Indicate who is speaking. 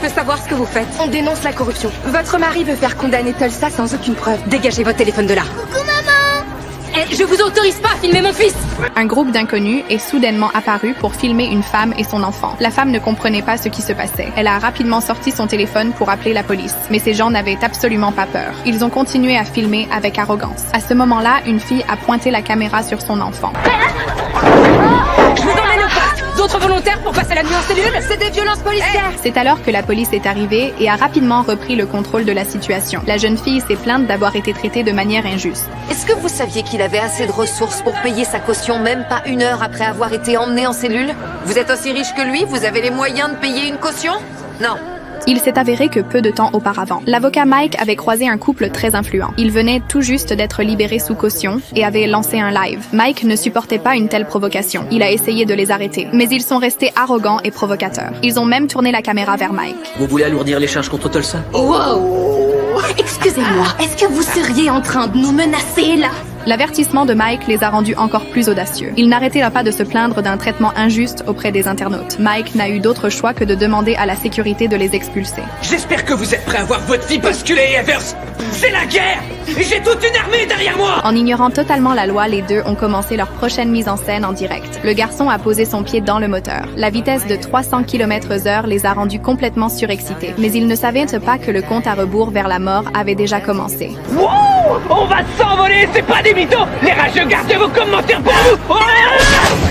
Speaker 1: veux savoir ce que vous faites.
Speaker 2: On dénonce la corruption.
Speaker 1: Votre mari veut faire condamner Tulsa sans aucune preuve. Dégagez votre téléphone de là.
Speaker 2: Coucou maman!
Speaker 1: Je vous autorise pas à filmer mon fils.
Speaker 3: Un groupe d'inconnus est soudainement apparu pour filmer une femme et son enfant. La femme ne comprenait pas ce qui se passait. Elle a rapidement sorti son téléphone pour appeler la police. Mais ces gens n'avaient absolument pas peur. Ils ont continué à filmer avec arrogance. À ce moment-là, une fille a pointé la caméra sur son enfant.
Speaker 1: Je vous emmène au parc. D'autres volontaires pour passer la nuit en cellule? C'est des violences policières.
Speaker 3: C'est alors que la police est arrivée et a rapidement repris le contrôle de la situation. La jeune fille s'est plainte d'avoir été traitée de manière injuste.
Speaker 4: Est-ce que vous saviez qu'il avait assez de ressources pour payer sa caution même pas 1 heure après avoir été emmené en cellule? Vous êtes aussi riche que lui? Vous avez les moyens de payer une caution? Non.
Speaker 3: Il s'est avéré que peu de temps auparavant, l'avocat Mike avait croisé un couple très influent. Il venait tout juste d'être libéré sous caution et avait lancé un live. Mike ne supportait pas une telle provocation. Il a essayé de les arrêter, mais ils sont restés arrogants et provocateurs. Ils ont même tourné la caméra vers Mike.
Speaker 5: Vous voulez alourdir les charges contre Tulsa?
Speaker 2: Wow! Excusez-moi, est-ce que vous seriez en train de nous menacer là?
Speaker 3: L'avertissement de Mike les a rendus encore plus audacieux. Il n'arrêtait pas de se plaindre d'un traitement injuste auprès des internautes. Mike n'a eu d'autre choix que de demander à la sécurité de les expulser.
Speaker 5: J'espère que vous êtes prêts à voir votre vie basculer, Evers. C'est la guerre! Et j'ai toute une armée derrière moi!
Speaker 3: En ignorant totalement la loi, les deux ont commencé leur prochaine mise en scène en direct. Le garçon a posé son pied dans le moteur. La vitesse de 300 km/h les a rendus complètement surexcités. Mais ils ne savaient pas que le compte à rebours vers la mort avait déjà commencé.
Speaker 5: Wow! On va s'envoler, c'est pas des mythos! Les rageux, gardez vos commentaires pour vous! Oh!